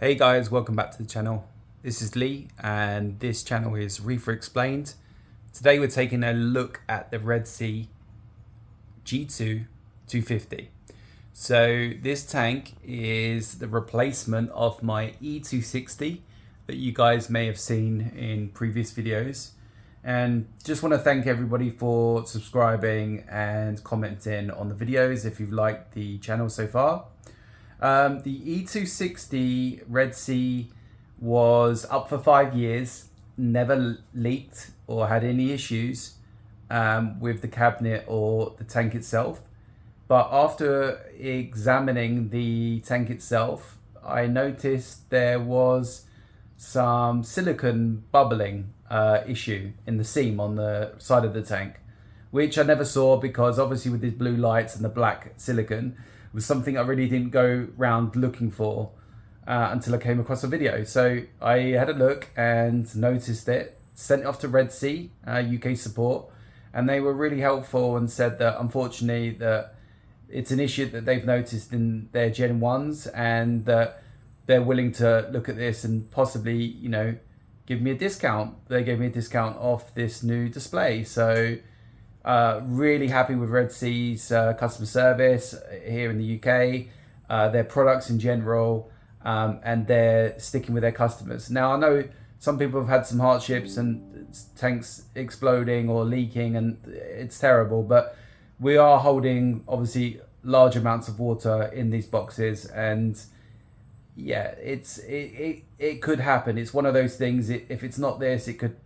Hey guys, welcome back to the channel. This is Lee and this channel is Reefer Explained. Today we're taking a look at the Red Sea G2 250. So this tank is the replacement of my E260 that you guys may have seen in previous videos. And just want to thank everybody for subscribing and commenting on the videos if you've liked the channel so far. The E260 Red Sea was up for 5 years, never leaked or had any issues with the cabinet or the tank itself. But after examining the tank itself, I noticed there was some silicone bubbling issue in the seam on the side of the tank, which I never saw because obviously with these blue lights and the black silicone, was something I really didn't go round looking for until I came across a video. So I had a look and noticed it, sent it off to Red Sea, UK support, and they were really helpful and said that unfortunately that it's an issue that they've noticed in their Gen 1s and that they're willing to look at this and possibly, you know, give me a discount. They gave me a discount off this new display. So really happy with Red Sea's customer service here in the UK, their products in general, and they're sticking with their customers. Now I know some people have had some hardships and tanks exploding or leaking and it's terrible, but we are holding obviously large amounts of water in these boxes, and yeah, it could happen. It's one of those things. If it's not this, it could,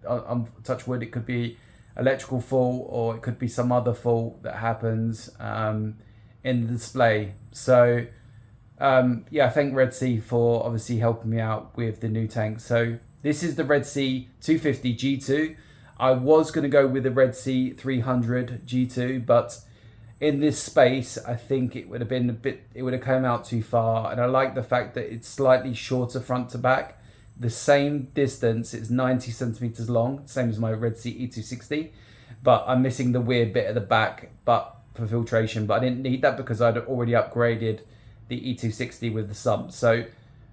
touch wood, it could be electrical fault or it could be some other fault that happens in the display. So yeah, thank Red Sea for obviously helping me out with the new tank. So this is the Red Sea 250 G2. I was going to go with the Red Sea 300 G2, but in this space I think it would have been it would have come out too far, and I like the fact that it's slightly shorter front to back. The same distance, it's 90 centimeters long, same as my Red Sea E260, but I'm missing the weird bit at the back but for filtration, but I didn't need that because I'd already upgraded the E260 with the sump, so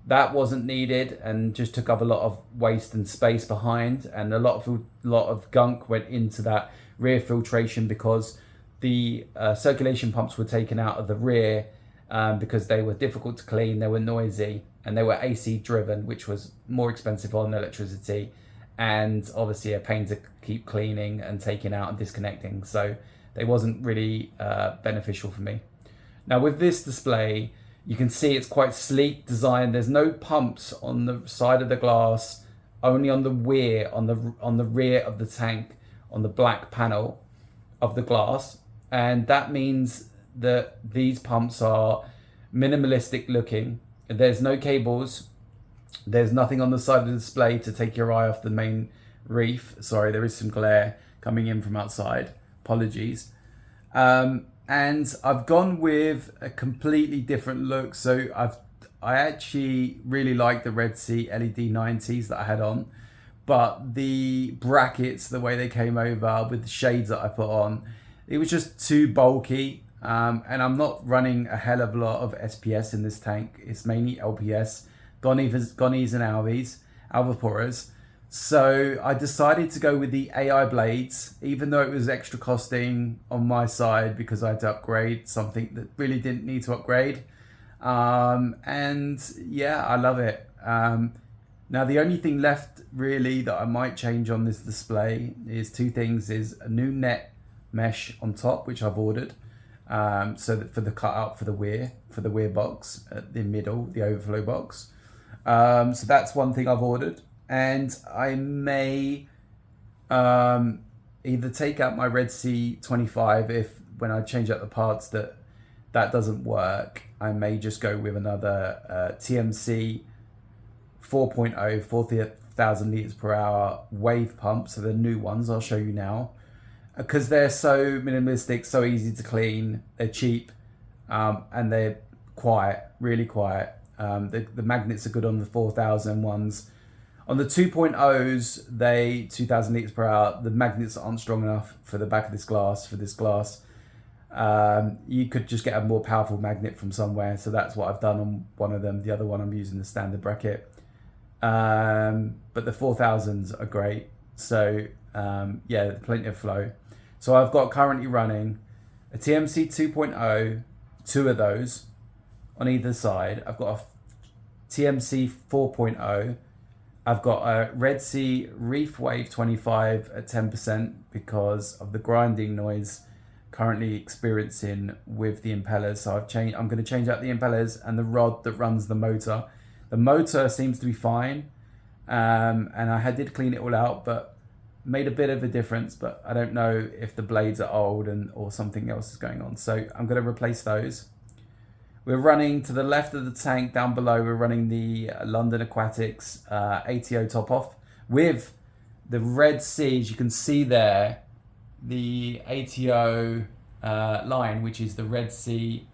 that wasn't needed and just took up a lot of waste and space behind, and a lot of gunk went into that rear filtration because the circulation pumps were taken out of the rear because they were difficult to clean, they were noisy, and they were AC driven, which was more expensive on electricity and obviously a pain to keep cleaning and taking out and disconnecting. So they wasn't really beneficial for me. Now with this display, you can see it's quite sleek design. There's no pumps on the side of the glass, only on the rear, on the rear of the tank, on the black panel of the glass. And that means that these pumps are minimalistic looking. There's no cables. There's nothing on the side of the display to take your eye off the main reef. Sorry, there is some glare coming in from outside. Apologies. And I've gone with a completely different look. So I actually really like the Red Sea LED 90s that I had on, but the brackets, the way they came over with the shades that I put on, it was just too bulky. And I'm not running a hell of a lot of SPS in this tank. It's mainly LPS, Gonnies and Alvaporas. So I decided to go with the AI blades, even though it was extra costing on my side because I had to upgrade something that really didn't need to upgrade. And yeah, I love it. Now the only thing left really that I might change on this display is two things: is a new net mesh on top, which I've ordered. So that for the cutout for the weir box at the middle, the overflow box. So that's one thing I've ordered, and I may either take out my Red Sea 25 if when I change out the parts that doesn't work. I may just go with another TMC 4.0 40,000 liters per hour wave pump. So the new ones I'll show you now, because they're so minimalistic, so easy to clean, they're cheap, and they're quiet, really quiet. The magnets are good on the 4,000 ones. On the 2.0s, they 2,000 liters per hour, the magnets aren't strong enough for the back of this glass, You could just get a more powerful magnet from somewhere. So that's what I've done on one of them. The other one I'm using the standard bracket. But the 4000s are great. So yeah, plenty of flow. So I've got currently running a TMC 2.0, two of those on either side. I've got a TMC 4.0. I've got a Red Sea Reef Wave 25 at 10% because of the grinding noise currently experiencing with the impellers. So I'm going to change out the impellers and the rod that runs the motor. The motor seems to be fine, and I did clean it all out, but made a bit of a difference. But I don't know if the blades are old or something else is going on. So I'm going to replace those. We're running to the left of the tank down below. We're running the London Aquatics ATO top off with the Red Sea. As you can see there, the ATO line, which is the Red Sea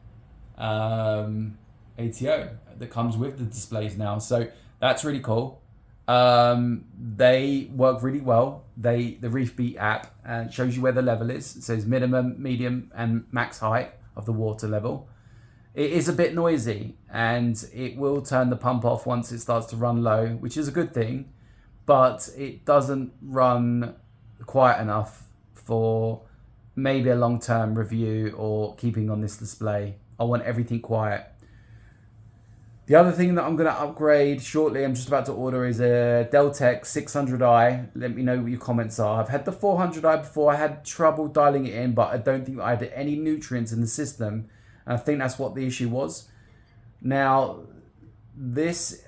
ATO that comes with the displays now. So that's really cool. They work really well. The Reef Beat app shows you where the level is. It says minimum, medium, and max height of the water level. It is a bit noisy, and it will turn the pump off once it starts to run low, which is a good thing, but it doesn't run quiet enough for maybe a long-term review or keeping on this display. I want everything quiet. The other thing that I'm going to upgrade shortly, I'm just about to order, is a Deltec 600i. Let me know what your comments are. I've had the 400i before. I had trouble dialing it in, but I don't think I had any nutrients in the system. And I think that's what the issue was. Now, this,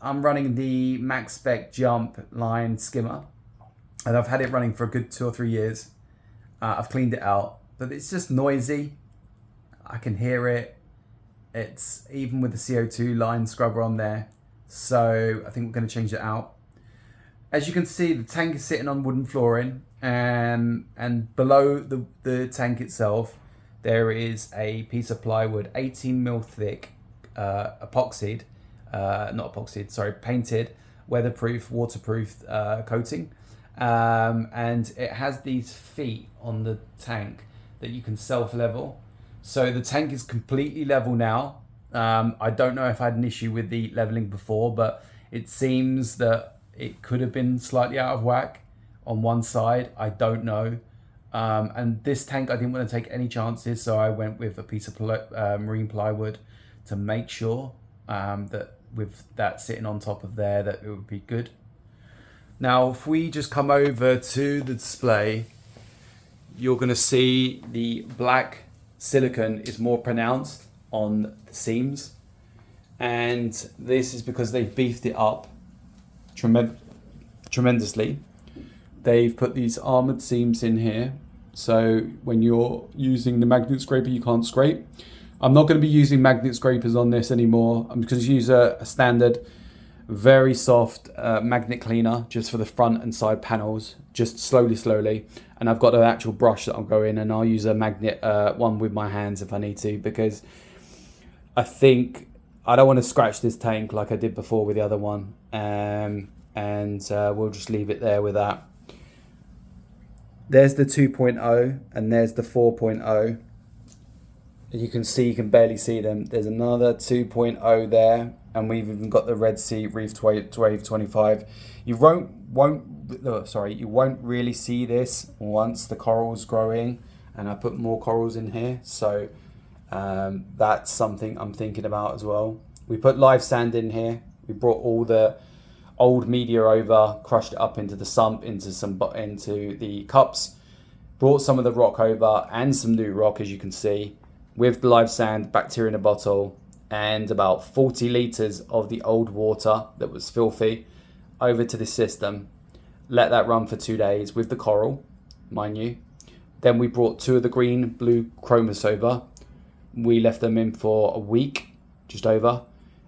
I'm running the Max Spec Jump line skimmer. And I've had it running for a good 2 or 3 years. I've cleaned it out, but it's just noisy. I can hear it. It's even with the CO2 line scrubber on there. So I think we're going to change it out. As you can see, the tank is sitting on wooden flooring, and below the tank itself, there is a piece of plywood, 18mm thick, painted, weatherproof, waterproof coating. And it has these feet on the tank that you can self-level. So the tank is completely level now. I don't know if I had an issue with the leveling before, but it seems that it could have been slightly out of whack on one side. I don't know. And this tank, I didn't want to take any chances, so I went with a piece of marine plywood to make sure that with that sitting on top of there, that it would be good. Now, if we just come over to the display, you're going to see the black silicone is more pronounced on the seams, and this is because they've beefed it up tremendously. They've put these armored seams in here, so when you're using the magnet scraper, you can't scrape. I'm not going to be using magnet scrapers on this anymore. I'm just going to use a standard, very soft magnet cleaner just for the front and side panels, just slowly. And I've got an actual brush that I'll go in, and I'll use a magnet one with my hands if I need to, because I think I don't want to scratch this tank like I did before with the other one. And we'll just leave it there with that. There's the 2.0 and there's the 4.0. You can see, you can barely see them. There's another 2.0 there, and we've even got the Red Sea Reef Wave 25. You won't really see this once the coral's growing, and I put more corals in here. So that's something I'm thinking about as well. We put live sand in here. We brought all the old media over, crushed it up into the sump, into the cups, brought some of the rock over and some new rock, as you can see, with the live sand, bacteria in a bottle, and about 40 litres of the old water that was filthy over to this system. Let that run for 2 days with the coral, mind you. Then we brought 2 of the green blue chromis over. We left them in for a week, just over.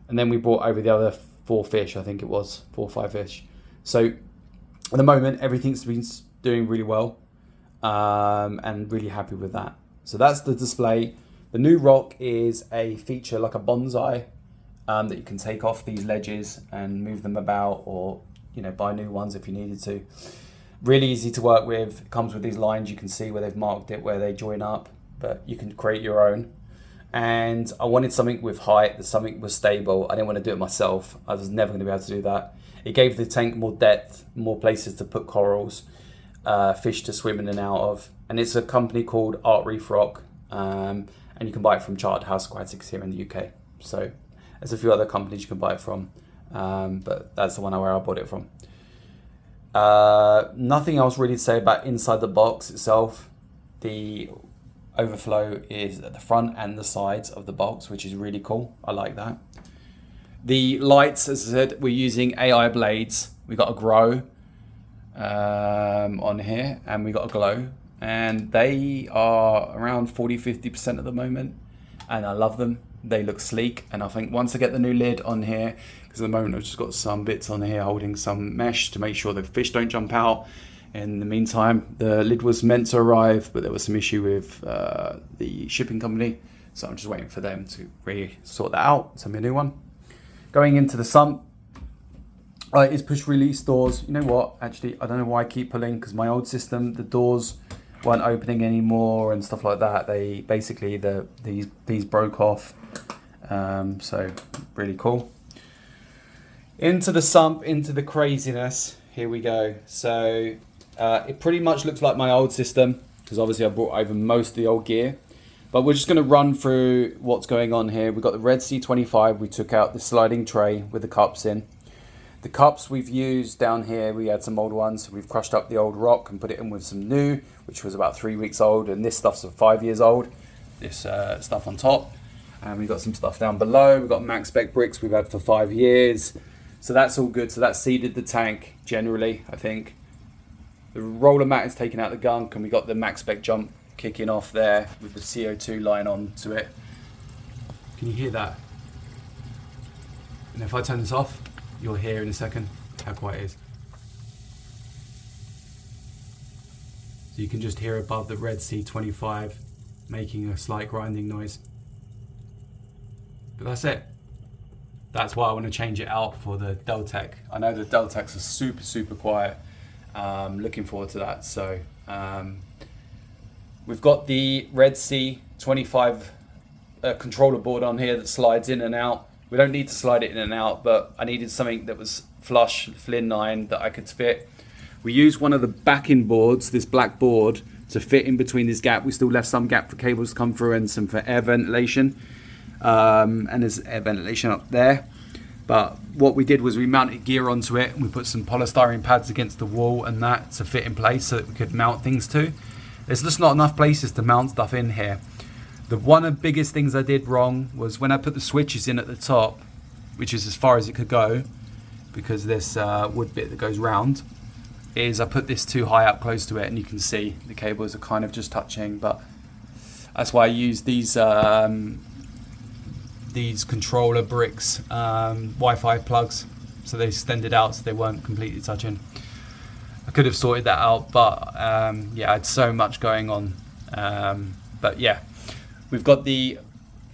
And then we brought over the other 4 fish, I think it was, 4 or 5 fish. So at the moment, everything's been doing really well, and really happy with that. So that's the display. The new rock is a feature like a bonsai that you can take off these ledges and move them about, or buy new ones if you needed to. Really easy to work with. It comes with these lines. You can see where they've marked it, where they join up. but you can create your own. And I wanted something with height, that something was stable. I didn't want to do it myself. I was never going to be able to do that. It gave the tank more depth, more places to put corals, fish to swim in and out of. And it's a company called Reefer, and you can buy it from Charterhouse Aquatics here in the UK. So there's a few other companies you can buy it from, but that's the one where I bought it from. Nothing else really to say about inside the box itself. The overflow is at the front and the sides of the box, which is really cool. I like that. The lights, as I said, we're using AI blades. We got a grow on here, and we got a glow, and they are around 40-50% at the moment, and I love them. They look sleek, and I think once I get the new lid on here, because at the moment I've just got some bits on here holding some mesh to make sure the fish don't jump out. In the meantime, the lid was meant to arrive, but there was some issue with the shipping company, so I'm just waiting for them to sort that out, send me a new one. Going into the sump, is push release doors. You know what, actually, I don't know why I keep pulling, because my old system, the doors weren't opening anymore and stuff like that. They basically, these broke off, so really cool. Into the sump, into the craziness, here we go. So it pretty much looks like my old system, because obviously I brought over most of the old gear, but we're just going to run through what's going on here. We've got the Red Sea 25. We took out the sliding tray with the cups in. The cups we've used down here, we had some old ones. We've crushed up the old rock and put it in with some new, which was about 3 weeks old, and this stuff's 5 years old, this stuff on top. And we've got some stuff down below. We've got max spec bricks we've had for 5 years. So that's all good. So that seeded the tank generally, I think. The roller mat is taking out the gunk, and we got the max spec jump kicking off there with the CO2 line onto it. Can you hear that? And if I turn this off, you'll hear in a second how quiet it is. So you can just hear above the Red Sea 25 making a slight grinding noise. But that's it. That's why I want to change it out for the Deltec. I know the Deltecs are super quiet. Looking forward to that. So we've got the Red Sea 25 controller board on here that slides in and out. We don't need to slide it in and out, but I needed something that was flush, Flynn 9, that I could fit. We used one of the backing boards, this black board, to fit in between this gap. We still left some gap for cables to come through and some for air ventilation. And there's air ventilation up there. But what we did was we mounted gear onto it, and we put some polystyrene pads against the wall and that to fit in place so that we could mount things to. There's just not enough places to mount stuff in here. One of the biggest things I did wrong was when I put the switches in at the top, which is as far as it could go, because this wood bit that goes round, is I put this too high up close to it, and you can see the cables are kind of just touching. But that's why I use these controller bricks, Wi-Fi plugs, so they extended out so they weren't completely touching. I could have sorted that out, but yeah, I had so much going on. But yeah, we've got the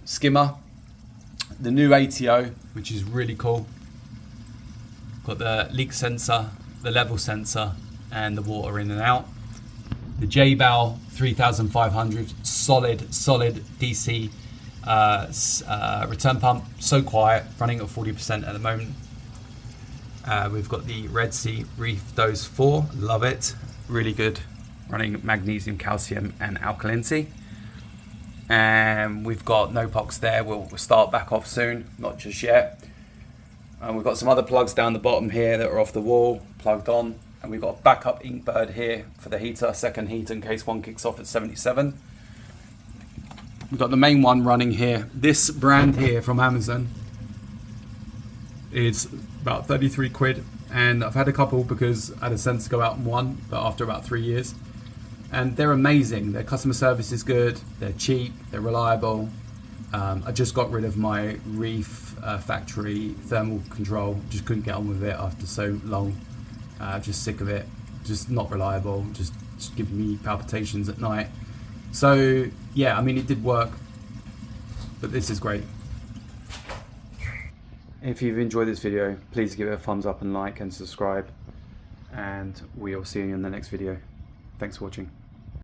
skimmer, the new ATO, which is really cool. Got the leak sensor, the level sensor, and the water in and out. The J-Bow 3500, solid DC return pump, so quiet, running at 40% at the moment. We've got the Red Sea Reef Dose 4, love it, really good, running magnesium, calcium, and alkalinity. And we've got no pox there. We'll start back off soon, not just yet. And we've got some other plugs down the bottom here that are off the wall, plugged on. And we've got a backup Inkbird here for the heater, second heater in case one kicks off at 77. We've got the main one running here. This brand here from Amazon is about 33 quid. And I've had a couple because I had a sense to go out in one, but after about 3 years. And they're amazing. Their customer service is good. They're cheap. They're reliable. I just got rid of my Reef factory thermal control. Just couldn't get on with it after so long. Just sick of it. Just not reliable. Just giving me palpitations at night. So yeah, I mean, it did work, but this is great. If you've enjoyed this video, please give it a thumbs up and like and subscribe. And we'll see you in the next video. Thanks for watching.